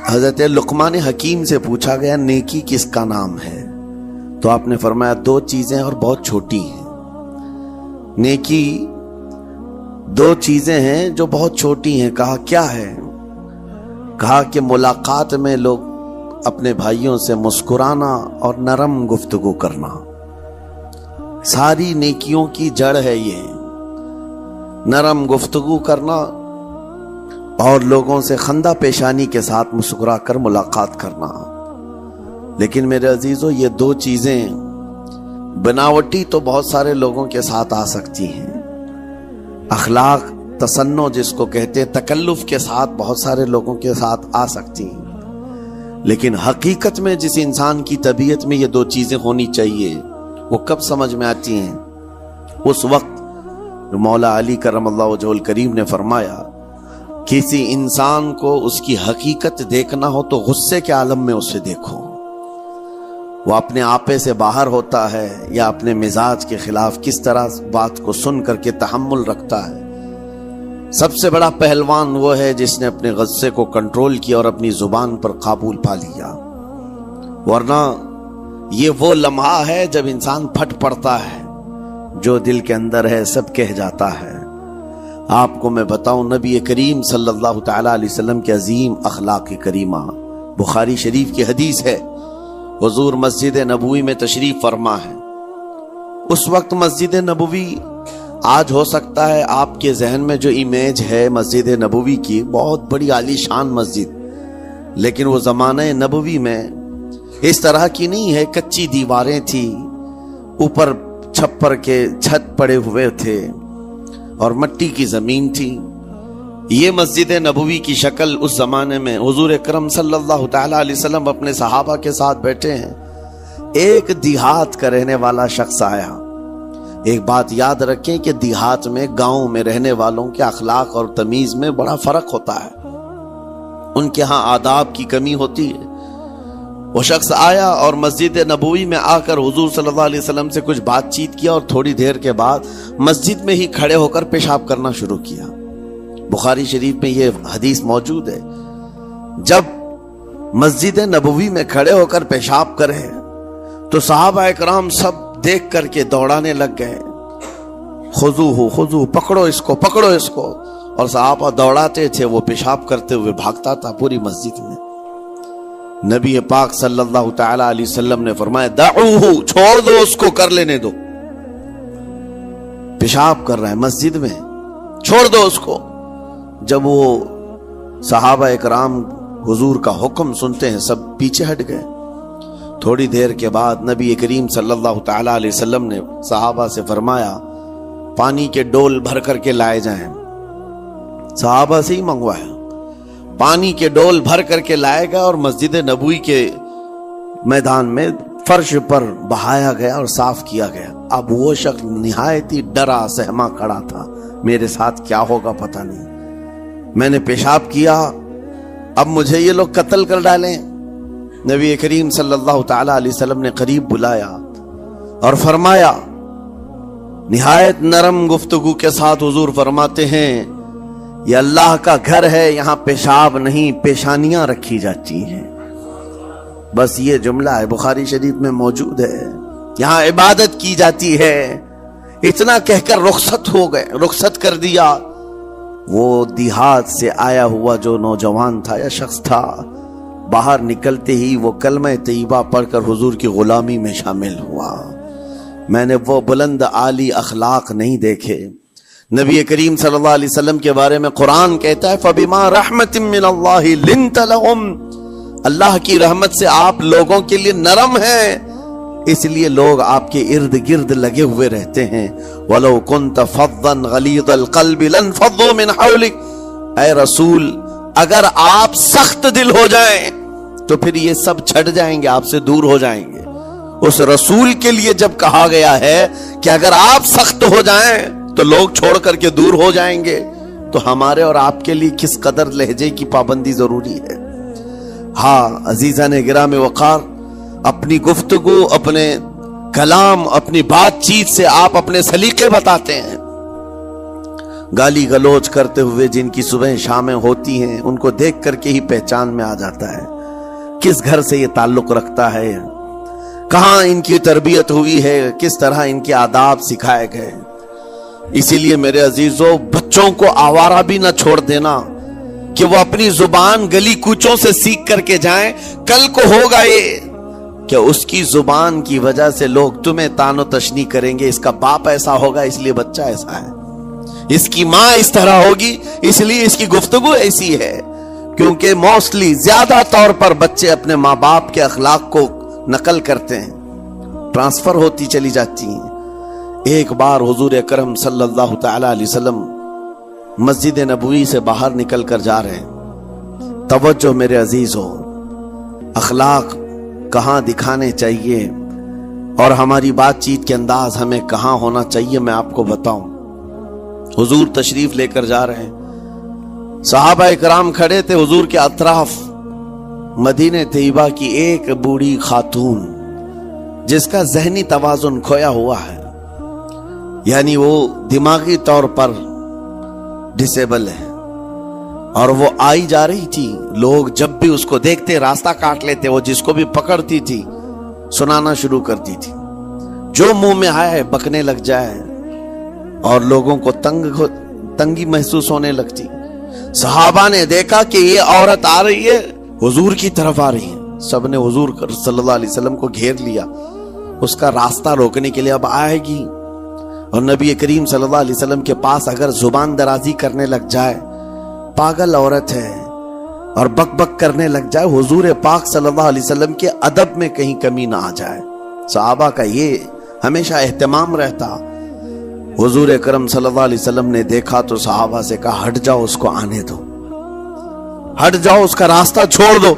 حضرت لقمان حکیم سے پوچھا گیا نیکی کس کا نام ہے؟ تو آپ نے فرمایا دو چیزیں اور بہت چھوٹی ہیں۔ نیکی دو چیزیں ہیں جو بہت چھوٹی ہیں۔ کہا کیا ہے؟ کہا کہ ملاقات میں لوگ اپنے بھائیوں سے مسکرانا اور نرم گفتگو کرنا، ساری نیکیوں کی جڑ ہے یہ، نرم گفتگو کرنا اور لوگوں سے خندہ پیشانی کے ساتھ مسکرا کر ملاقات کرنا۔ لیکن میرے عزیزو، یہ دو چیزیں بناوٹی تو بہت سارے لوگوں کے ساتھ آ سکتی ہیں، اخلاق تصنع جس کو کہتے ہیں تکلف کے ساتھ بہت سارے لوگوں کے ساتھ آ سکتی ہیں، لیکن حقیقت میں جس انسان کی طبیعت میں یہ دو چیزیں ہونی چاہیے وہ کب سمجھ میں آتی ہیں؟ اس وقت جو مولا علی کرم اللہ وجہہ الکریم نے فرمایا کسی انسان کو اس کی حقیقت دیکھنا ہو تو غصے کے عالم میں اسے دیکھو، وہ اپنے آپے سے باہر ہوتا ہے یا اپنے مزاج کے خلاف کس طرح بات کو سن کر کے تحمل رکھتا ہے۔ سب سے بڑا پہلوان وہ ہے جس نے اپنے غصے کو کنٹرول کیا اور اپنی زبان پر قابو پا لیا، ورنہ یہ وہ لمحہ ہے جب انسان پھٹ پڑتا ہے، جو دل کے اندر ہے سب کہہ جاتا ہے۔ آپ کو میں بتاؤں، نبی کریم صلی اللہ تعالی علیہ وسلم کے عظیم اخلاق کریمہ، بخاری شریف کی حدیث ہے، حضور مسجد نبوی میں تشریف فرما ہے۔ اس وقت مسجد نبوی، آج ہو سکتا ہے آپ کے ذہن میں جو امیج ہے مسجد نبوی کی، بہت بڑی عالی شان مسجد، لیکن وہ زمانہ نبوی میں اس طرح کی نہیں ہے، کچی دیواریں تھی، اوپر چھپر کے چھت پڑے ہوئے تھے اور مٹی کی زمین تھی۔ یہ مسجد نبوی کی شکل اس زمانے میں حضور اکرم صلی اللہ تعالی علیہ وسلم اپنے صحابہ کے ساتھ بیٹھے ہیں، ایک دیہات کا رہنے والا شخص آیا۔ ایک بات یاد رکھیں کہ دیہات میں، گاؤں میں رہنے والوں کے اخلاق اور تمیز میں بڑا فرق ہوتا ہے، ان کے ہاں آداب کی کمی ہوتی ہے۔ وہ شخص آیا اور مسجد نبوی میں آ کر حضور صلی اللہ علیہ وسلم سے کچھ بات چیت کیا اور تھوڑی دیر کے بعد مسجد میں ہی کھڑے ہو کر پیشاب کرنا شروع کیا۔ بخاری شریف میں یہ حدیث موجود ہے، جب مسجد نبوی میں کھڑے ہو کر پیشاب کرے تو صحابہ اکرام سب دیکھ کر کے دوڑانے لگ گئے، خذوہ خذوہ، پکڑو اس کو، پکڑو اس کو، اور صحابہ دوڑاتے تھے، وہ پیشاب کرتے ہوئے بھاگتا تھا پوری مسجد میں۔ نبی پاک صلی اللہ تعالی علیہ وسلم نے فرمایا دعوہ، چھوڑ دو اس کو، کر لینے دو، پیشاب کر رہا ہے مسجد میں، چھوڑ دو اس کو۔ جب وہ صحابہ اکرام حضور کا حکم سنتے ہیں سب پیچھے ہٹ گئے۔ تھوڑی دیر کے بعد نبی کریم صلی اللہ تعالی علیہ وسلم نے صحابہ سے فرمایا پانی کے ڈول بھر کر کے لائے جائیں۔ صحابہ سے ہی منگوایا، پانی کے ڈول بھر کر کے لائے گا اور مسجد نبوی کے میدان میں فرش پر بہایا گیا اور صاف کیا گیا۔ اب وہ شخص نہایت ہی ڈرا سہما کھڑا تھا، میرے ساتھ کیا ہوگا پتہ نہیں، میں نے پیشاب کیا، اب مجھے یہ لوگ قتل کر ڈالیں۔ نبی کریم صلی اللہ تعالی علیہ وسلم نے قریب بلایا اور فرمایا، نہایت نرم گفتگو کے ساتھ حضور فرماتے ہیں یہ اللہ کا گھر ہے، یہاں پیشاب نہیں پیشانیاں رکھی جاتی ہیں۔ بس یہ جملہ ہے، بخاری شریف میں موجود ہے، یہاں عبادت کی جاتی ہے۔ اتنا کہہ کر رخصت ہو گئے، رخصت کر دیا۔ وہ دیہات سے آیا ہوا جو نوجوان تھا یا شخص تھا، باہر نکلتے ہی وہ کلمہ طیبہ پڑھ کر حضور کی غلامی میں شامل ہوا۔ میں نے وہ بلند عالی اخلاق نہیں دیکھے۔ نبی کریم صلی اللہ علیہ وسلم کے بارے میں قرآن کہتا ہے فَبِمَا رَحْمَةٍ مِّنَ اللَّهِ لِنْتَ لَهُمْ، اللہ کی رحمت سے آپ لوگوں کے لیے نرم ہیں، اس لیے لوگ آپ کے ارد گرد لگے ہوئے رہتے ہیں۔ وَلَوْ كُنْتَ فَظًّا غَلِيظَ الْقَلْبِ لَانْفَضُّوا مِنْ حَوْلِكَ، اے رسول اگر آپ سخت دل ہو جائیں تو پھر یہ سب چھٹ جائیں گے، آپ سے دور ہو جائیں گے۔ اس رسول کے لیے جب کہا گیا ہے کہ اگر آپ سخت ہو جائیں تو لوگ چھوڑ کر کے دور ہو جائیں گے، تو ہمارے اور آپ کے لیے کس قدر لہجے کی پابندی ضروری ہے۔ ہاں عزیزان گرام وقار، اپنی گفتگو، اپنے کلام، اپنی بات چیت سے آپ اپنے سلیقے بتاتے ہیں۔ گالی گلوچ کرتے ہوئے جن کی صبح شامیں ہوتی ہیں، ان کو دیکھ کر کے ہی پہچان میں آ جاتا ہے کس گھر سے یہ تعلق رکھتا ہے، کہاں ان کی تربیت ہوئی ہے، کس طرح ان کے آداب سکھائے گئے۔ اسی لیے میرے عزیزو، بچوں کو آوارہ بھی نہ چھوڑ دینا کہ وہ اپنی زبان گلی کوچوں سے سیکھ کر کے جائیں۔ کل کو ہوگا یہ کہ اس کی زبان کی وجہ سے لوگ تمہیں تان و تشنی کریں گے، اس کا باپ ایسا ہوگا اس لیے بچہ ایسا ہے، اس کی ماں اس طرح ہوگی اس لیے اس کی گفتگو ایسی ہے۔ کیونکہ موسٹلی زیادہ طور پر بچے اپنے ماں باپ کے اخلاق کو نقل کرتے ہیں، ٹرانسفر ہوتی چلی جاتی ہیں۔ ایک بار حضور اکرم صلی اللہ تعالی علیہ وسلم مسجد نبوی سے باہر نکل کر جا رہے ہیں۔ توجہ میرے عزیزو، اخلاق کہاں دکھانے چاہیے اور ہماری بات چیت کے انداز ہمیں کہاں ہونا چاہیے میں آپ کو بتاؤں۔ حضور تشریف لے کر جا رہے ہیں، صحابہ اکرام کھڑے تھے حضور کے اطراف۔ مدینہ طیبہ کی ایک بوڑھی خاتون جس کا ذہنی توازن کھویا ہوا ہے، یعنی وہ دماغی طور پر ڈسیبل ہے، اور وہ آئی جا رہی تھی۔ لوگ جب بھی اس کو دیکھتے راستہ کاٹ لیتے، وہ جس کو بھی پکڑتی تھی سنانا شروع کرتی تھی، جو منہ میں آئے بکنے لگ جائے، اور لوگوں کو تنگی محسوس ہونے لگتی۔ صحابہ نے دیکھا کہ یہ عورت آ رہی ہے، حضور کی طرف آ رہی ہے، سب نے حضور صلی اللہ علیہ وسلم کو گھیر لیا، اس کا راستہ روکنے کے لیے اب آئے گی۔ اور نبی کریم صلی اللہ علیہ وسلم کے پاس اگر زبان درازی کرنے لگ جائے، پاگل عورت ہے، اور بک بک کرنے لگ جائے، حضور پاک صلی اللہ علیہ وسلم کے ادب میں کہیں کمی نہ آ جائے۔ صحابہ کا یہ ہمیشہ اہتمام رہتا۔ حضور اکرم صلی اللہ علیہ وسلم نے دیکھا تو صحابہ سے کہا، ہٹ جاؤ، اس کو آنے دو، ہٹ جاؤ، اس کا راستہ چھوڑ دو۔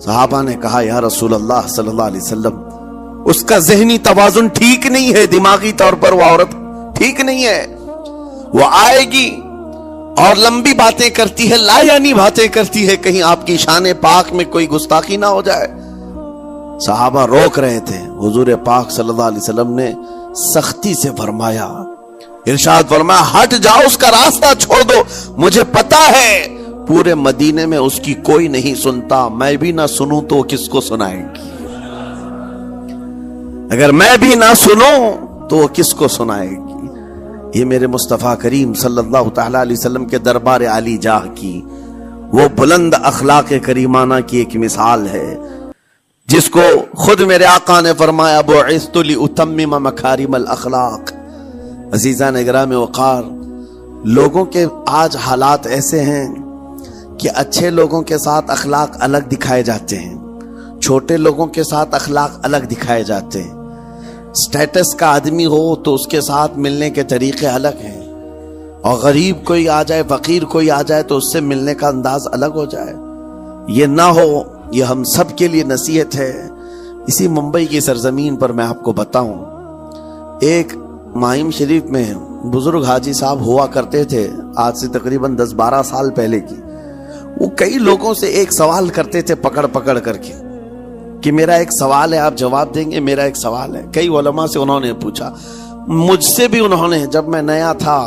صحابہ نے کہا، یا رسول اللہ صلی اللہ علیہ وسلم، اس کا ذہنی توازن ٹھیک نہیں ہے، دماغی طور پر وہ عورت ٹھیک نہیں ہے، وہ آئے گی اور لمبی باتیں کرتی ہے، لا یعنی باتیں کرتی ہے، کہیں آپ کی شان پاک میں کوئی گستاخی نہ ہو جائے۔ صحابہ روک رہے تھے، حضور پاک صلی اللہ علیہ وسلم نے سختی سے فرمایا، ارشاد فرمایا، ہٹ جاؤ، اس کا راستہ چھوڑ دو، مجھے پتا ہے پورے مدینے میں اس کی کوئی نہیں سنتا، میں بھی نہ سنوں تو کس کو سنائے گی؟ اگر میں بھی نہ سنوں تو وہ کس کو سنائے گی؟ یہ میرے مصطفیٰ کریم صلی اللہ تعالی علیہ وسلم کے دربار عالی جاہ کی وہ بلند اخلاق کریمانہ کی ایک مثال ہے، جس کو خود میرے آقا نے فرمایا، بعثت لأتمم مکارم الاخلاق۔ عزیزان اکرام وقار، لوگوں کے آج حالات ایسے ہیں کہ اچھے لوگوں کے ساتھ اخلاق الگ دکھائے جاتے ہیں، چھوٹے لوگوں کے ساتھ اخلاق الگ دکھائے جاتے ہیں۔ سٹیٹس کا آدمی ہو تو اس کے ساتھ ملنے کے طریقے الگ ہیں، اور غریب کوئی آ جائے، فقیر کوئی آ جائے تو اس سے ملنے کا انداز الگ ہو جائے۔ یہ نہ ہو، یہ ہم سب کے لیے نصیحت ہے۔ اسی ممبئی کی سرزمین پر میں آپ کو بتاؤں، ایک ماہم شریف میں بزرگ حاجی صاحب ہوا کرتے تھے، آج سے تقریباً 10-12 سال پہلے کی۔ وہ کئی لوگوں سے ایک سوال کرتے تھے پکڑ پکڑ کر کے کہ میرا ایک سوال ہے، آپ جواب دیں گے، میرا ایک سوال ہے۔ کئی علماء سے انہوں نے پوچھا، مجھ سے بھی انہوں نے، جب میں نیا تھا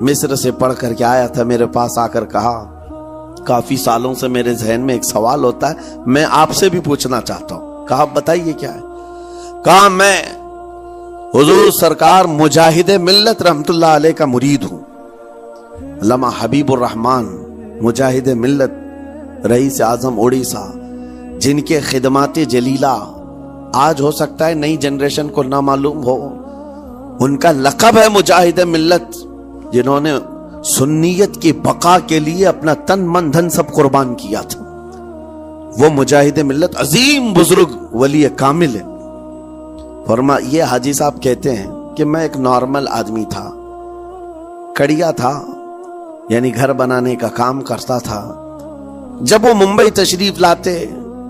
مصر سے پڑھ کر کے آیا تھا، میرے پاس آ کر کہا، کافی سالوں سے میرے ذہن میں ایک سوال ہوتا ہے، میں آپ سے بھی پوچھنا چاہتا ہوں۔ کہا، بتائیے کیا ہے؟ کہا، میں حضور سرکار مجاہد ملت رحمت اللہ علیہ کا مرید ہوں، علامہ حبیب الرحمن مجاہد ملت، رئیس اعظم اڑیسہ، جن کے خدمات جلیلہ آج ہو سکتا ہے نئی جنریشن کو نہ معلوم ہو، ان کا لقب ہے مجاہد ملت، جنہوں نے سنیت کی بقا کے لیے اپنا تن من دھن سب قربان کیا تھا۔ وہ مجاہد ملت عظیم بزرگ ولی کامل ہے۔ فرما یہ حاجی صاحب کہتے ہیں کہ میں ایک نارمل آدمی تھا، کڑیا تھا، یعنی گھر بنانے کا کام کرتا تھا۔ جب وہ ممبئی تشریف لاتے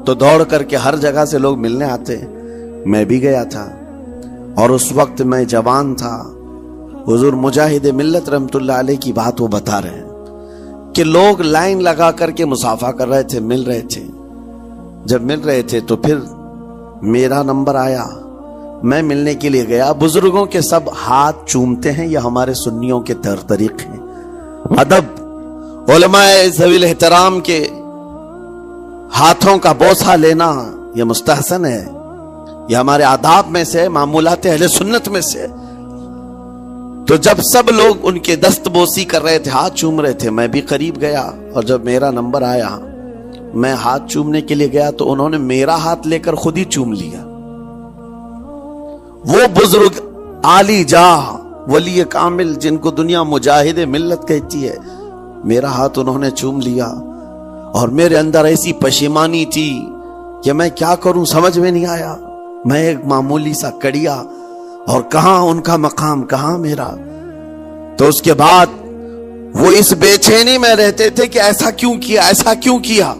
تو دوڑ کر کے ہر جگہ سے لوگ ملنے آتے، میں بھی گیا تھا، اور اس وقت میں جوان تھا۔ حضور مجاہد ملت رحمت اللہ علیہ کی بات وہ بتا رہے ہیں کہ لوگ لائن لگا کر کے مصافحہ کر رہے تھے، مل رہے تھے۔ جب مل رہے تھے تو پھر میرا نمبر آیا، میں ملنے کے لیے گیا۔ بزرگوں کے سب ہاتھ چومتے ہیں، یہ ہمارے سنیوں کے طریق ہیں، ادب، علماء ذویل احترام کے ہاتھوں کا بوسہ لینا یہ مستحسن ہے، یہ ہمارے آداب میں سے، معمولات اہل سنت میں سے۔ تو جب سب لوگ ان کے دست بوسی کر رہے تھے، ہاتھ چوم رہے تھے، میں بھی قریب گیا، اور جب میرا نمبر آیا میں ہاتھ چومنے کے لیے گیا تو انہوں نے میرا ہاتھ لے کر خود ہی چوم لیا۔ وہ بزرگ عالی جاہ ولی کامل جن کو دنیا مجاہد ملت کہتی ہے، میرا ہاتھ انہوں نے چوم لیا، اور میرے اندر ایسی پشیمانی تھی کہ میں کیا کروں سمجھ میں نہیں آیا۔ میں ایک معمولی سا کڑیا، اور کہاں ان کا مقام، کہاں میرا۔ تو اس کے بعد وہ اس بے چینی میں رہتے تھے کہ ایسا کیوں کیا، ایسا کیوں کیا،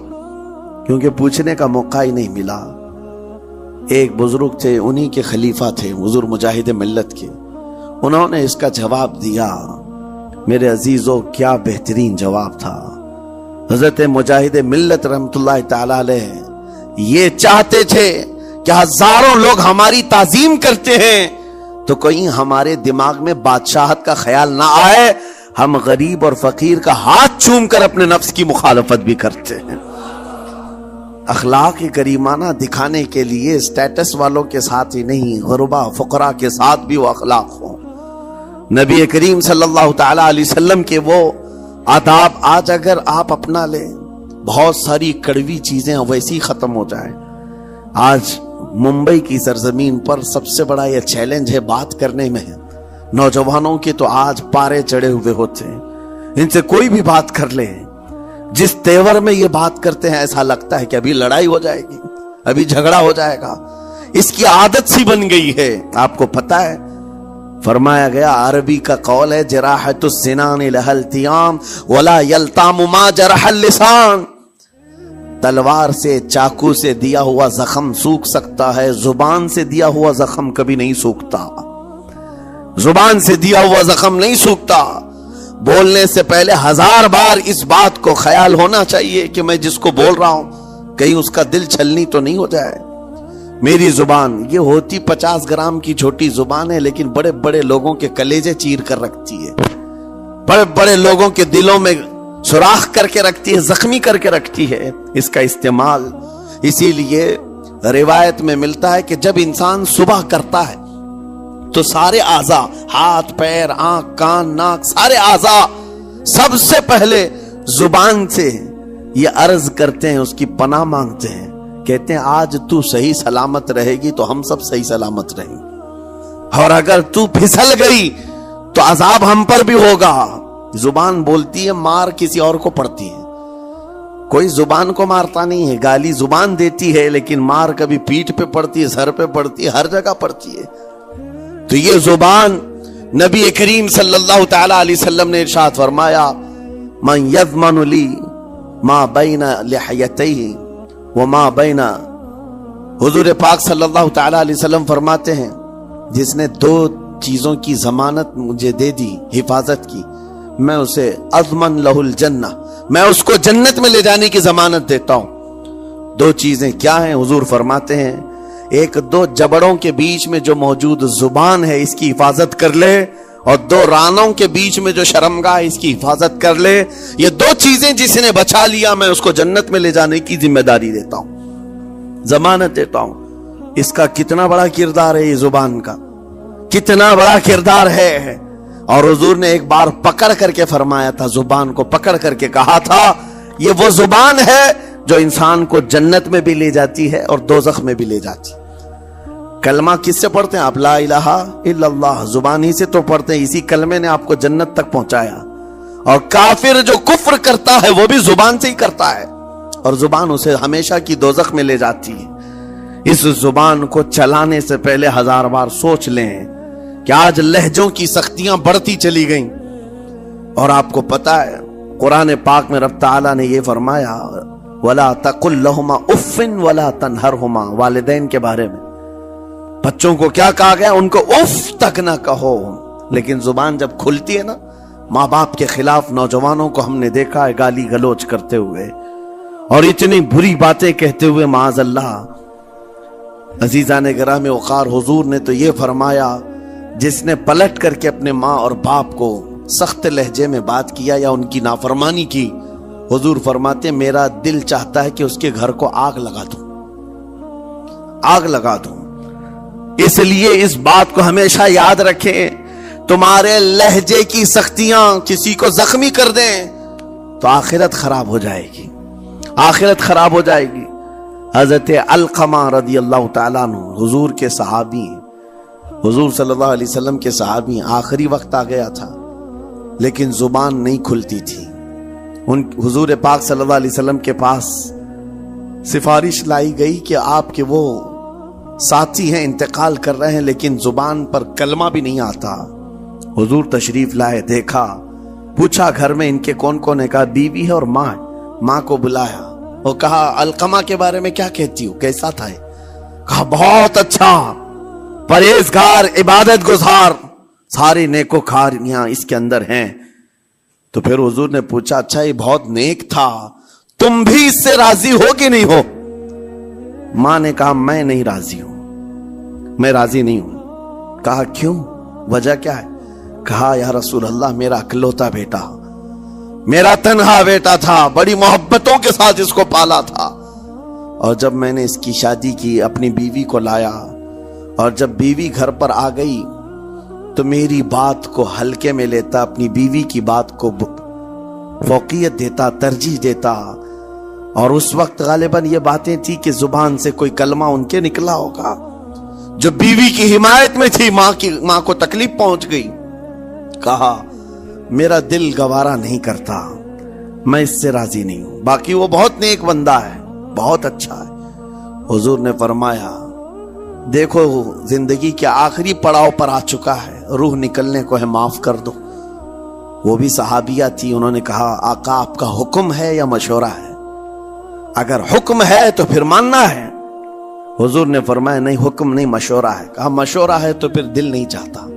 کیونکہ پوچھنے کا موقع ہی نہیں ملا۔ ایک بزرگ تھے، انہی کے خلیفہ تھے، حضور مجاہد ملت کے، انہوں نے اس کا جواب دیا۔ میرے عزیزوں، کیا بہترین جواب تھا۔ حضرت مجاہد ملت رحمت اللہ تعالی علیہ یہ چاہتے تھے کہ ہزاروں لوگ ہماری تعظیم کرتے ہیں تو کہیں ہمارے دماغ میں بادشاہت کا خیال نہ آئے، ہم غریب اور فقیر کا ہاتھ چوم کر اپنے نفس کی مخالفت بھی کرتے ہیں۔ اخلاق کریمانہ دکھانے کے لیے سٹیٹس والوں کے ساتھ ہی نہیں، غربا فقراء کے ساتھ بھی وہ اخلاق ہوں۔ نبی کریم صلی اللہ تعالی علیہ وسلم کے وہ آداب آج اگر آپ اپنا لیں، بہت ساری کڑوی چیزیں ویسی ختم ہو جائیں۔ آج ممبئی کی سرزمین پر سب سے بڑا یہ چیلنج ہے بات کرنے میں، نوجوانوں کے تو آج پارے چڑھے ہوئے ہوتے ہیں، ان سے کوئی بھی بات کر لے، جس تیور میں یہ بات کرتے ہیں ایسا لگتا ہے کہ ابھی لڑائی ہو جائے گی، ابھی جھگڑا ہو جائے گا۔ اس کی عادت سی بن گئی ہے۔ آپ کو پتا ہے فرمایا گیا، عربی کا قول ہے، جراحت السنان لها التیام ولا یلتام ما جرح اللسان۔ تلوار سے، چاقو سے دیا ہوا زخم سوکھ سکتا ہے، زبان سے دیا ہوا زخم کبھی نہیں سوکھتا۔ زبان سے دیا ہوا زخم نہیں سوکھتا۔ بولنے سے پہلے 1000 بار اس بات کو خیال ہونا چاہیے کہ میں جس کو بول رہا ہوں کہیں اس کا دل چھلنی تو نہیں ہو جائے۔ میری زبان یہ ہوتی 50 گرام کی چھوٹی زبان ہے، لیکن بڑے بڑے لوگوں کے کلیجے چیر کر رکھتی ہے، بڑے بڑے لوگوں کے دلوں میں سوراخ کر کے رکھتی ہے، زخمی کر کے رکھتی ہے اس کا استعمال۔ اسی لیے روایت میں ملتا ہے کہ جب انسان صبح کرتا ہے تو سارے اعضاء، ہاتھ پیر آنکھ کان ناک، سارے اعضاء سب سے پہلے زبان سے یہ عرض کرتے ہیں، اس کی پناہ مانگتے ہیں، کہتے ہیں آج تو صحیح سلامت رہے گی تو ہم سب صحیح سلامت رہیں گے، اور اگر تو پھسل گئی تو عذاب ہم پر بھی ہوگا۔ زبان بولتی ہے، مار کسی اور کو پڑتی ہے، کوئی زبان کو مارتا نہیں ہے، گالی زبان دیتی ہے، لیکن مار کبھی پیٹھ پہ پڑتی ہے، سر پہ پڑتی ہے، ہر جگہ پڑتی ہے۔ تو یہ زبان نبی کریم صلی اللہ تعالی علیہ وسلم نے ارشاد فرمایا، من یضمن لی ما بین لحیتیہ وما بین، حضور پاک صلی اللہ تعالی علیہ وسلم فرماتے ہیں، جس نے 2 چیزوں کی ضمانت مجھے دے دی، حفاظت کی، میں اسے اضمن لہ الجنہ، میں اس کو جنت میں لے جانے کی ضمانت دیتا ہوں۔ 2 چیزیں کیا ہیں؟ حضور فرماتے ہیں، ایک 2 جبڑوں کے بیچ میں جو موجود زبان ہے اس کی حفاظت کر لے، اور 2 رانوں کے بیچ میں جو شرمگاہ ہے اس کی حفاظت کر لے۔ یہ 2 چیزیں جس نے بچا لیا میں اس کو جنت میں لے جانے کی ذمہ داری دیتا ہوں، ضمانت دیتا ہوں۔ اس کا کتنا بڑا کردار ہے، یہ زبان کا کتنا بڑا کردار ہے۔ اور حضور نے ایک بار پکڑ کر کے فرمایا تھا، زبان کو پکڑ کر کے کہا تھا، یہ وہ زبان ہے جو انسان کو جنت میں بھی لے جاتی ہے اور دوزخ میں بھی لے جاتی ہے۔ کلمہ کس سے پڑھتے ہیں آپ؟ لا الہ الا اللہ، زبان ہی سے تو پڑھتے ہیں، اسی کلمے نے آپ کو جنت تک پہنچایا۔ اور کافر جو کفر کرتا ہے وہ بھی زبان سے ہی کرتا ہے، اور زبان اسے ہمیشہ کی دوزخ میں لے جاتی ہے۔ اس زبان کو چلانے سے پہلے 1000 بار سوچ لیں کہ آج لہجوں کی سختیاں بڑھتی چلی گئیں، اور آپ کو پتا ہے قرآن پاک میں رب تعالیٰ نے یہ فرمایا، وَلَا تَقُلْ لَهُمَا اُفٍّ وَلَا تَنْهَرْهُمَا، والدین کے بارے میں بچوں کو کیا کہا گیا؟ ان کو اف تک نہ کہو۔ لیکن زبان جب کھلتی ہے نا، ماں باپ کے خلاف نوجوانوں کو ہم نے دیکھا ہے گالی گلوچ کرتے ہوئے اور اتنی بری باتیں کہتے ہوئے، معاذ اللہ۔ عزیزان گرامی وقار، حضور نے تو یہ فرمایا، جس نے پلٹ کر کے اپنے ماں اور باپ کو سخت لہجے میں بات کیا یا ان کی نافرمانی کی، حضور فرماتے میرا دل چاہتا ہے کہ اس کے گھر کو آگ لگا دوں، آگ لگا دوں۔ اس لیے اس بات کو ہمیشہ یاد رکھیں، تمہارے لہجے کی سختیاں کسی کو زخمی کر دیں تو آخرت خراب ہو جائے گی، آخرت خراب ہو جائے گی۔ حضرت علقمہ رضی اللہ تعالیٰ عنہ حضور کے صحابی، حضور صلی اللہ علیہ وسلم کے صحابی، آخری وقت آ گیا تھا لیکن زبان نہیں کھلتی تھی۔ حضور پاک صلی اللہ علیہ وسلم کے پاس سفارش لائی گئی کہ آپ کے وہ ساتھی ہیں انتقال کر رہے ہیں لیکن زبان پر کلمہ بھی نہیں آتا۔ حضور تشریف لائے، دیکھا، پوچھا گھر میں ان کے کون کون ہے، کہا بیوی ہے اور ماں ہے۔ ماں کو بلایا اور کہا علقمہ کے بارے میں کیا کہتی ہو، کیسا تھا؟ کہا بہت اچھا، پرہیزگار، عبادت گزار، ساری نیکوکاریاں اس کے اندر ہیں۔ تو پھر حضور نے پوچھا اچھا یہ بہت نیک تھا، تم بھی اس سے راضی ہو کہ نہیں ہو؟ ماں نے کہا میں نہیں راضی ہوں، میں راضی نہیں ہوں۔ کہا کیوں، وجہ کیا ہے؟ کہا یا رسول اللہ میرا اکلوتا بیٹا، میرا تنہا بیٹا تھا، بڑی محبتوں کے ساتھ اس کو پالا تھا، اور جب میں نے اس کی شادی کی اپنی بیوی کو لایا، اور جب بیوی گھر پر آ گئی تو میری بات کو ہلکے میں لیتا، اپنی بیوی کی بات کو فوقیت دیتا، ترجیح دیتا، اور اس وقت غالباً یہ باتیں تھی کہ زبان سے کوئی کلمہ ان کے نکلا ہوگا جو بیوی کی حمایت میں تھی، ماں کو تکلیف پہنچ گئی۔ کہا میرا دل گوارا نہیں کرتا، میں اس سے راضی نہیں ہوں، باقی وہ بہت نیک بندہ ہے، بہت اچھا ہے۔ حضور نے فرمایا دیکھو زندگی کے آخری پڑاؤ پر آ چکا ہے، روح نکلنے کو ہے، معاف کر دو۔ وہ بھی صحابیہ تھی، انہوں نے کہا آقا آپ کا حکم ہے یا مشورہ ہے؟ اگر حکم ہے تو پھر ماننا ہے۔ حضور نے فرمایا نہیں حکم نہیں، مشورہ ہے۔ کہا مشورہ ہے تو پھر دل نہیں چاہتا،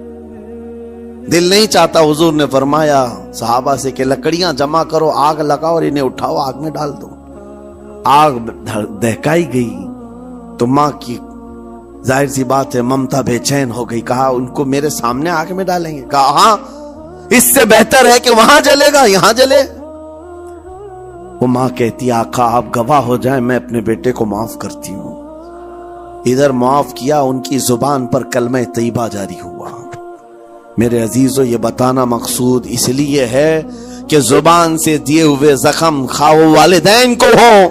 دل نہیں چاہتا۔ حضور نے فرمایا صحابہ سے کہ لکڑیاں جمع کرو، آگ لگاؤ اور انہیں اٹھاؤ، آگ میں ڈال دو۔ آگ دہکائی گئی تو ماں کی ظاہر سی بات ہے ممتا بے چین ہو گئی۔ کہا ان کو میرے سامنے آگ میں ڈالیں گے؟ کہا ہاں، اس سے بہتر ہے کہ وہاں جلے گا، یہاں جلے۔ وہ ماں کہتی آقا آپ گواہ ہو جائیں، میں اپنے بیٹے کو معاف کرتی ہوں۔ ادھر معاف کیا، ان کی زبان پر کلمہ طیبہ جاری ہوا۔ میرے عزیزو یہ بتانا مقصود اس لیے ہے کہ زبان سے دیے ہوئے زخم خواہ والدین کو ہو،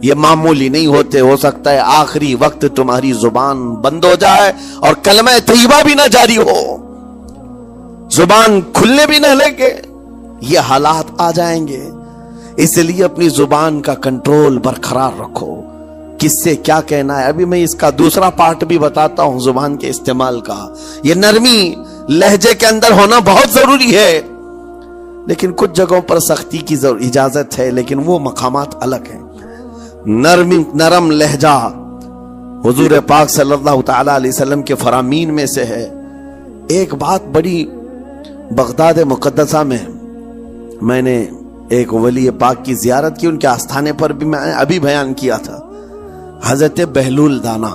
یہ معمولی نہیں ہوتے۔ ہو سکتا ہے آخری وقت تمہاری زبان بند ہو جائے اور کلمہ طیبہ بھی نہ جاری ہو، زبان کھلنے بھی نہ لگے، یہ حالات آ جائیں گے۔ اس لیے اپنی زبان کا کنٹرول برقرار رکھو، کس سے کیا کہنا ہے۔ ابھی میں اس کا دوسرا پارٹ بھی بتاتا ہوں زبان کے استعمال کا۔ یہ نرمی لہجے کے اندر ہونا بہت ضروری ہے، لیکن کچھ جگہوں پر سختی کی اجازت ہے، لیکن وہ مقامات الگ ہیں۔ نرم لہجہ حضور پاک صلی اللہ تعالی علیہ وسلم کے فرامین میں سے ہے۔ ایک بات بڑی بغداد مقدسہ میں نے ایک ولی پاک کی زیارت کی، ان کے آستانے پر بھی میں نے ابھی بیان کیا تھا۔ حضرت بہلول دانا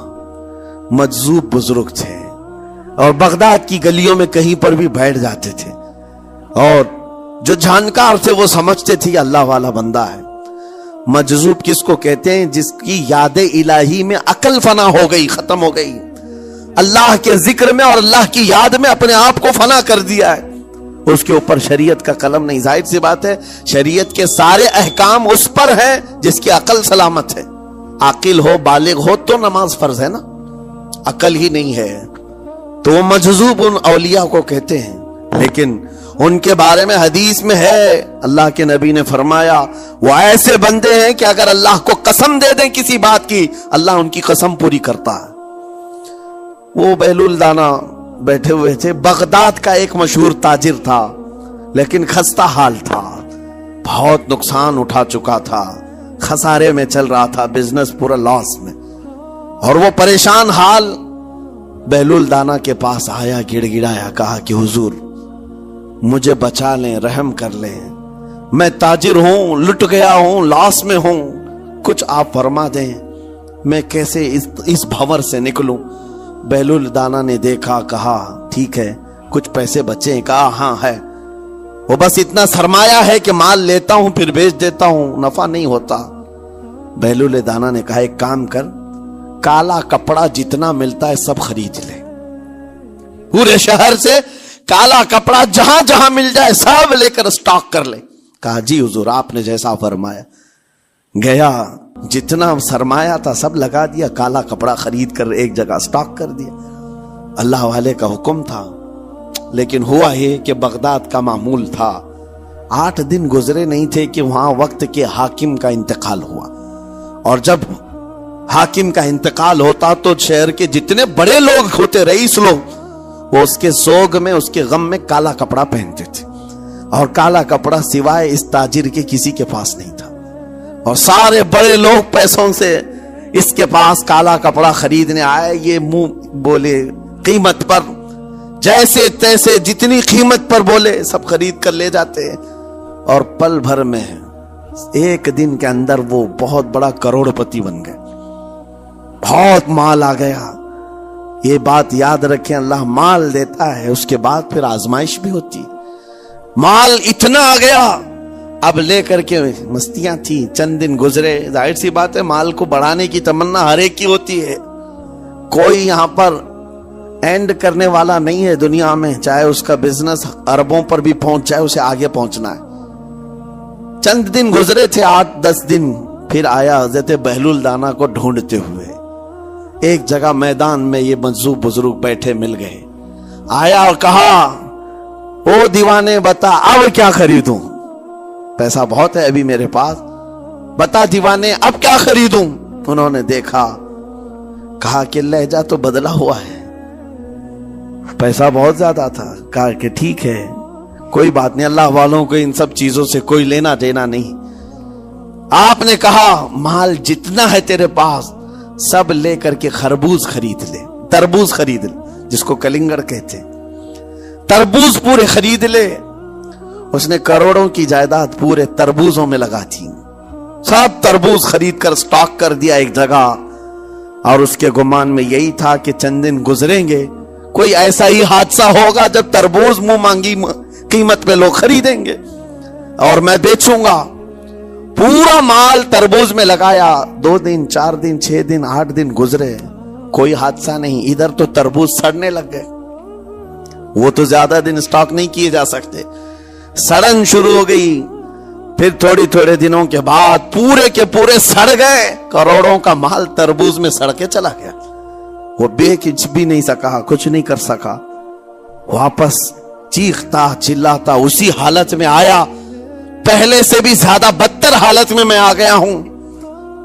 مجذوب بزرگ تھے اور بغداد کی گلیوں میں کہیں پر بھی بیٹھ جاتے تھے، اور جو جانکار تھے وہ سمجھتے تھے اللہ والا بندہ ہے۔ مجذوب کس کو کہتے ہیں؟ جس کی یاد الہی میں عقل فنا ہو گئی، ختم ہو گئی، اللہ کے ذکر میں اور اللہ کی یاد میں اپنے آپ کو فنا کر دیا ہے، اس کے اوپر شریعت کا قلم نہیں۔ ظاہر سی بات ہے شریعت کے سارے احکام اس پر ہیں جس کی عقل سلامت ہے۔ عاقل ہو، بالغ ہو تو نماز فرض ہے نا، عقل ہی نہیں ہے تو وہ مجذوب ان اولیاء کو کہتے ہیں۔ لیکن ان کے بارے میں حدیث میں ہے، اللہ کے نبی نے فرمایا وہ ایسے بندے ہیں کہ اگر اللہ کو قسم دے دیں کسی بات کی، اللہ ان کی قسم پوری کرتا ہے۔ وہ بہلول دانا بیٹھے ہوئے تھے، بغداد کا ایک مشہور تاجر تھا، لیکن خستہ حال تھا، بہت نقصان اٹھا چکا تھا، خسارے میں چل رہا تھا، بزنس پورا لاس میں، اور وہ پریشان حال بہلول دانا کے پاس آیا، گڑ گڑایا، کہا کہ حضور مجھے بچا لیں، رحم کر لیں، میں تاجر ہوں، لٹ گیا ہوں، لاس میں ہوں، کچھ آپ فرما دیں، میں کیسے اس بھور سے نکلوں۔ بہلول دانا نے دیکھا، کہا ٹھیک ہے کچھ پیسے بچے ہیں؟ کہا ہاں ہے۔ وہ بس اتنا سرمایہ ہے کہ مال لیتا ہوں پھر بیچ دیتا ہوں، نفع نہیں ہوتا۔ بہلول دانا نے کہا ایک کام کر، کالا کپڑا جتنا ملتا ہے سب خرید لے، پورے شہر سے کالا کپڑا جہاں جہاں مل جائے سب لے کر سٹاک کر لے۔ کہا جی حضور آپ نے جیسا فرمایا۔ گیا، جتنا سرمایہ تھا سب لگا دیا، کالا کپڑا خرید کر ایک جگہ سٹاک کر دیا۔ اللہ والے کا حکم تھا، لیکن ہوا یہ کہ بغداد کا معمول تھا، 8 دن گزرے نہیں تھے کہ وہاں وقت کے حاکم کا انتقال ہوا، اور جب حاکم کا انتقال ہوتا تو شہر کے جتنے بڑے لوگ ہوتے، رئیس لوگ، وہ اس کے سوگ میں، اس کے غم میں کالا کپڑا پہنتے تھے، اور کالا کپڑا سوائے اس تاجر کے کسی کے پاس نہیں تھا، اور سارے بڑے لوگ پیسوں سے اس کے پاس کالا کپڑا خریدنے آئے۔ یہ منہ بولے قیمت پر، جیسے تیسے جتنی قیمت پر بولے سب خرید کر لے جاتے، اور پل بھر میں ایک دن کے اندر وہ بہت بڑا کروڑ پتی بن گئے، بہت مال آ گیا۔ یہ بات یاد رکھیں، اللہ مال دیتا ہے، اس کے بعد پھر آزمائش بھی ہوتی۔ مال اتنا آ گیا، اب لے کر کے مستیاں تھی، چند دن گزرے، ظاہر سی بات ہے مال کو بڑھانے کی تمنا ہر ایک کی ہوتی ہے، کوئی یہاں پر اینڈ کرنے والا نہیں ہے دنیا میں، چاہے اس کا بزنس اربوں پر بھی پہنچ جائے، اسے آگے پہنچنا ہے۔ چند دن گزرے تھے، 8-10 دن، پھر آیا حضرت بہلول دانا کو ڈھونڈتے ہوئے، ایک جگہ میدان میں یہ منصوب بزرگ بیٹھے مل گئے، آیا اور کہا او دیوانے بتا اب کیا خریدوں، پیسہ بہت ہے ابھی میرے پاس، بتا دیوانے اب کیا خریدوں۔ انہوں نے دیکھا، کہا کہ لہجہ تو بدلا ہوا ہے، پیسہ بہت زیادہ تھا، کہا کہ ٹھیک ہے کوئی بات نہیں، اللہ والوں کو ان سب چیزوں سے کوئی لینا دینا نہیں۔ آپ نے کہا مال جتنا ہے تیرے پاس سب لے کر کے خربوز خرید لے، تربوز خرید لے، جس کو کلنگڑ کہتے ہیں، تربوز پورے خرید لے۔ اس نے کروڑوں کی جائیداد پورے تربوزوں میں لگا تھی، سب تربوز خرید کر سٹاک کر دیا ایک جگہ، اور اس کے گمان میں یہی تھا کہ چند دن گزریں گے، کوئی ایسا ہی حادثہ ہوگا جب تربوز منہ مانگی قیمت پہ لوگ خریدیں گے اور میں بیچوں گا۔ پورا مال تربوز میں لگایا، 2 دن 4 دن 6 دن 8 دن گزرے، کوئی حادثہ نہیں، ادھر تو تربوز سڑنے لگ گئے، وہ تو زیادہ دن سٹاک نہیں کیے جا سکتے، سڑن شروع ہو گئی، پھر تھوڑے دنوں کے بعد پورے کے پورے سڑ گئے، کروڑوں کا مال تربوز میں سڑ کے چلا گیا۔ وہ بے کچھ بھی نہیں سکا، کچھ نہیں کر سکا، واپس چیختا چلاتا اسی حالت میں آیا، پہلے سے بھی زیادہ بدتر حالت میں آ گیا ہوں۔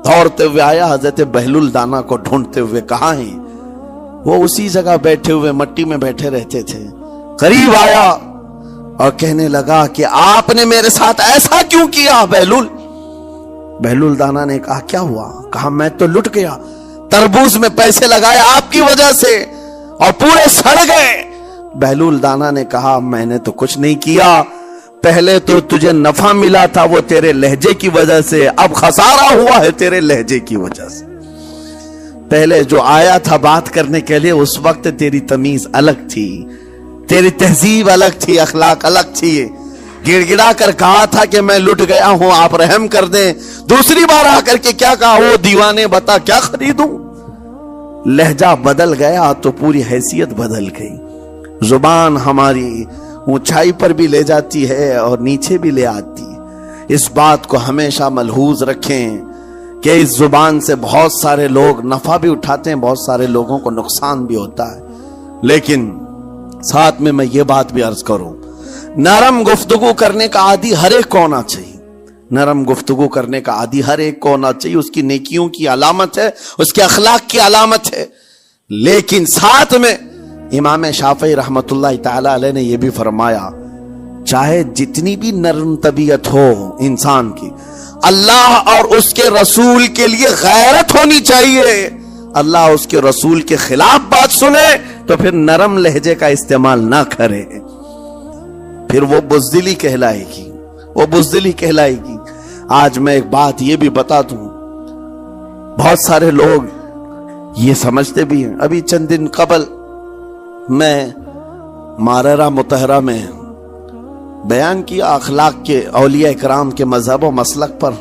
دوڑتے ہوئے آیا، حضرت بہلول دانا کو ڈھونڈتے ہوئے، کہاں ہیں؟ وہ اسی جگہ بیٹھے ہوئے مٹی میں بیٹھے رہتے تھے۔ قریب آیا اور کہنے لگا کہ آپ نے میرے ساتھ ایسا کیوں کیا بہلول؟ بہلول دانا نے کہا کیا ہوا؟ کہا میں تو لٹ گیا، تربوز میں پیسے لگائے آپ کی وجہ سے اور پورے سڑ گئے۔ بہلول دانا نے کہا میں نے تو کچھ نہیں کیا، پہلے تو تجھے نفع ملا تھا وہ تیرے لہجے کی وجہ سے، اب خسارہ ہوا ہے تیرے لہجے کی وجہ سے۔ پہلے جو آیا تھا بات کرنے کے لیے اس وقت تیری تمیز الگ تھی، تیری تہذیب الگ تھی، اخلاق الگ تھی، گڑ گڑا کر کہا تھا کہ میں لٹ گیا ہوں آپ رحم کر دیں، دوسری بار آ کر کے کیا کہا؟ وہ دیوانے بتا کیا خریدوں؟ لہجہ بدل گیا تو پوری حیثیت بدل گئی۔ زبان ہماری اونچائی پر بھی لے جاتی ہے اور نیچے بھی لے آتی ہے، اس بات کو ہمیشہ ملحوظ رکھیں کہ اس زبان سے بہت سارے لوگ نفع بھی اٹھاتے ہیں، بہت سارے لوگوں کو نقصان بھی ہوتا ہے۔ لیکن ساتھ میں یہ بات بھی عرض کروں، نرم گفتگو کرنے کا عادی ہر ایک کو ہونا چاہیے، نرم گفتگو کرنے کا عادی ہر ایک کو ہونا چاہیے، اس کی نیکیوں کی علامت ہے، اس کے اخلاق کی علامت ہے۔ لیکن ساتھ میں امام شافعی رحمت اللہ تعالی علیہ نے یہ بھی فرمایا، چاہے جتنی بھی نرم طبیعت ہو انسان کی، اللہ اور اس کے رسول کے لیے غیرت ہونی چاہیے۔ اللہ اس کے رسول کے خلاف بات سنے تو پھر نرم لہجے کا استعمال نہ کرے، پھر وہ بزدلی کہلائے گی، وہ بزدلی کہلائے گی۔ آج میں ایک بات یہ بھی بتا دوں، بہت سارے لوگ یہ سمجھتے بھی ہیں، ابھی چند دن قبل میں ماررہ متحرہ میں بیان کیا اخلاق کے اولیاء کرام کے مذہب و مسلک پر،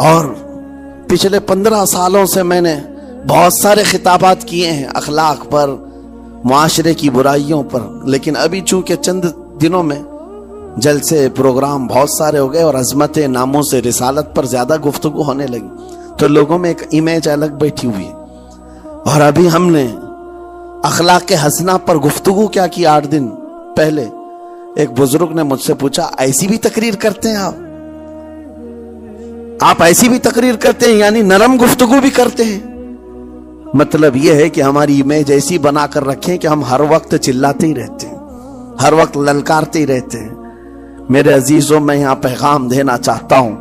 اور پچھلے 15 سالوں سے میں نے بہت سارے خطابات کیے ہیں اخلاق پر، معاشرے کی برائیوں پر، لیکن ابھی چونکہ چند دنوں میں جلسے پروگرام بہت سارے ہو گئے اور عظمت ناموس رسالت پر زیادہ گفتگو ہونے لگی، تو لوگوں میں ایک امیج الگ بیٹھی ہوئی ہے۔ اور ابھی ہم نے اخلاق حسنہ پر گفتگو کیا کی 8 دن پہلے، ایک بزرگ نے مجھ سے پوچھا ایسی بھی تقریر کرتے ہیں آپ ایسی بھی تقریر کرتے ہیں، یعنی نرم گفتگو بھی کرتے ہیں؟ مطلب یہ ہے کہ ہماری امیج ایسی بنا کر رکھیں کہ ہم ہر وقت چلاتے ہی رہتے ہیں، ہر وقت للکارتے ہی رہتے ہیں۔ میرے عزیزوں، میں یہاں پیغام دینا چاہتا ہوں،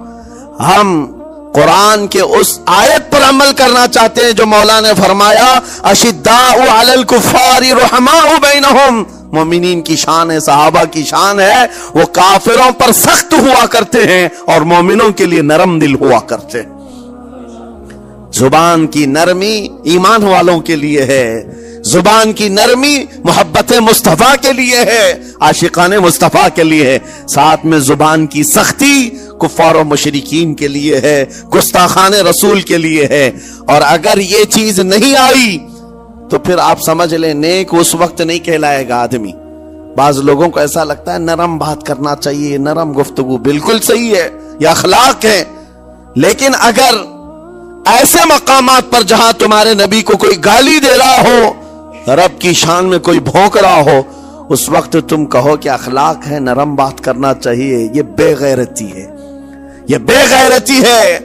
ہم قرآن کے اس آیت پر عمل کرنا چاہتے ہیں جو مولا نے فرمایا اشداء علی الکفار رحماء بینہم۔ مومنین کی شان ہے، صحابہ کی شان ہے، وہ کافروں پر سخت ہوا کرتے ہیں اور مومنوں کے لیے نرم دل ہوا کرتے ہیں۔ زبان کی نرمی ایمان والوں کے لیے ہے، زبان کی نرمی محبت مصطفیٰ کے لیے ہے، عاشقان مصطفیٰ کے لیے ہے، ساتھ میں زبان کی سختی کفار و مشرکین کے لیے ہے، گستاخان رسول کے لیے ہے۔ اور اگر یہ چیز نہیں آئی تو پھر آپ سمجھ لیں نیک اس وقت نہیں کہلائے گا آدمی۔ بعض لوگوں کو ایسا لگتا ہے نرم بات کرنا چاہیے، نرم گفتگو، بالکل صحیح ہے، یہ اخلاق ہے، لیکن اگر ایسے مقامات پر جہاں تمہارے نبی کو کوئی گالی دے رہا ہو، رب کی شان میں کوئی بھونک رہا ہو، اس وقت تم کہو کہ اخلاق ہے، نرم بات کرنا چاہیے، یہ بے غیرتی ہے، یہ بے غیرتی ہے۔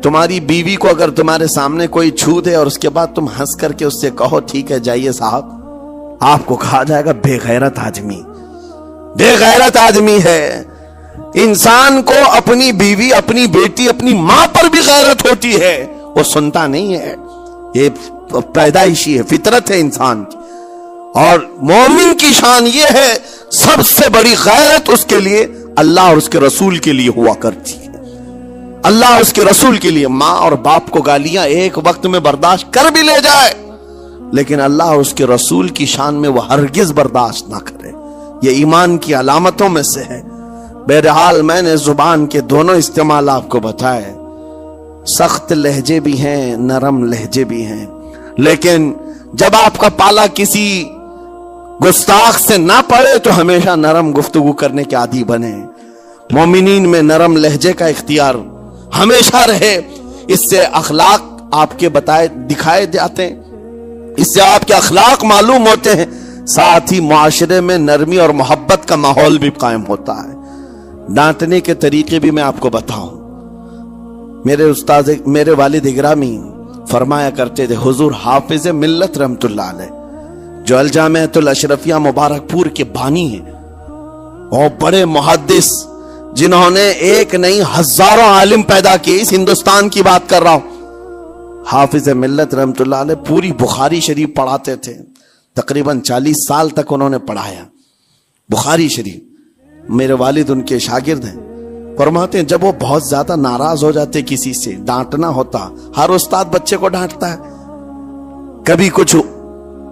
تمہاری بیوی کو اگر تمہارے سامنے کوئی چھو دے اور اس کے بعد تم ہنس کر کے اس سے کہو ٹھیک ہے جائیے صاحب، آپ کو کہا جائے گا بے غیرت آدمی، بے غیرت آدمی ہے۔ انسان کو اپنی بیوی، اپنی بیٹی، اپنی ماں پر بھی غیرت ہوتی ہے، وہ سنتا نہیں ہے، یہ پیدائشی ہے، فطرت ہے انسان کی۔ اور مومن کی شان یہ ہے سب سے بڑی غیرت اس کے لیے اللہ اور اس کے رسول کے لیے ہوا کرتی ہے، اللہ اور اس کے رسول کے لیے۔ ماں اور باپ کو گالیاں ایک وقت میں برداشت کر بھی لے جائے، لیکن اللہ اور اس کے رسول کی شان میں وہ ہرگز برداشت نہ کرے، یہ ایمان کی علامتوں میں سے ہے۔ بہرحال میں نے زبان کے دونوں استعمال آپ کو بتائے، سخت لہجے بھی ہیں، نرم لہجے بھی ہیں، لیکن جب آپ کا پالا کسی گستاخ سے نہ پڑے تو ہمیشہ نرم گفتگو کرنے کے عادی بنے۔ مومنین میں نرم لہجے کا اختیار ہمیشہ رہے، اس سے اخلاق آپ کے بتائے دکھائے جاتے ہیں، اس سے آپ کے اخلاق معلوم ہوتے ہیں، ساتھ ہی معاشرے میں نرمی اور محبت کا ماحول بھی قائم ہوتا ہے۔ ڈانٹنے کے طریقے بھی میں آپ کو بتاؤں، میرے والد گرامی فرمایا کرتے تھے، حضور حافظ ملت رحمت اللہ علیہ جو الجامعۃ الاشرفیہ مبارک پور کے بانی ہیں اور بڑے محدث جنہوں نے ایک نہیں ہزاروں عالم پیدا کیے، اس ہندوستان کی بات کر رہا ہوں، حافظ ملت رحمت اللہ علیہ پوری بخاری شریف پڑھاتے تھے، تقریباً 40 سال تک انہوں نے پڑھایا بخاری شریف۔ میرے والد ان کے شاگرد ہیں، فرماتے ہیں جب وہ بہت زیادہ ناراض ہو جاتے کسی سے، ڈانٹنا ہوتا، ہر استاد بچے کو ڈانٹتا ہے، کبھی کچھ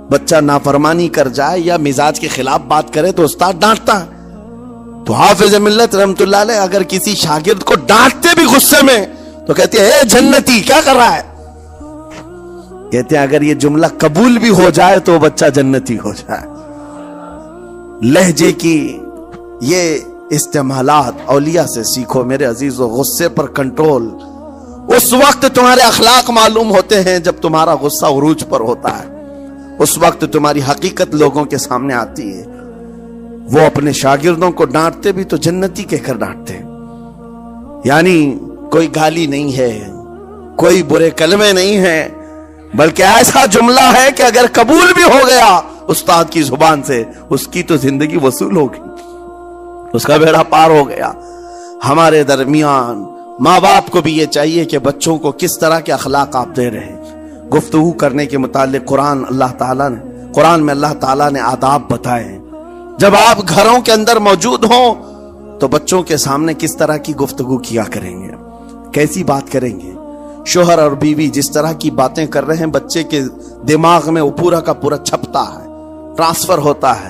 بچہ نافرمانی کر جائے یا مزاج کے خلاف بات کرے تو استاد ڈانٹتا ہے، تو حافظ ملت رحمت اللہ علیہ اگر کسی شاگرد کو ڈانٹتے بھی غصے میں تو کہتے ہیں اے جنتی کیا کر رہا ہے، کہتے ہیں اگر یہ جملہ قبول بھی ہو جائے تو بچہ جنتی ہو جائے۔ لہجے کی یہ استعمالات اولیاء سے سیکھو میرے عزیزو، غصے پر کنٹرول اس وقت تمہارے اخلاق معلوم ہوتے ہیں جب تمہارا غصہ عروج پر ہوتا ہے، اس وقت تمہاری حقیقت لوگوں کے سامنے آتی ہے۔ وہ اپنے شاگردوں کو ڈانٹتے بھی تو جنتی کہہ کر ڈانٹتے ہیں، یعنی کوئی گالی نہیں ہے، کوئی برے کلمے نہیں ہیں، بلکہ ایسا جملہ ہے کہ اگر قبول بھی ہو گیا استاد کی زبان سے، اس کی تو زندگی وصول ہوگی، اس کا بیڑا پار ہو گیا۔ ہمارے درمیان ماں باپ کو بھی یہ چاہیے کہ بچوں کو کس طرح کے اخلاق آپ دے رہے ہیں۔ گفتگو کرنے کے متعلق قرآن میں اللہ تعالیٰ نے آداب بتائے ہیں، جب آپ گھروں کے اندر موجود ہوں تو بچوں کے سامنے کس طرح کی گفتگو کیا کریں گے، کیسی بات کریں گے۔ شوہر اور بیوی جس طرح کی باتیں کر رہے ہیں بچے کے دماغ میں وہ پورا کا پورا چھپتا ہے، ٹرانسفر ہوتا ہے۔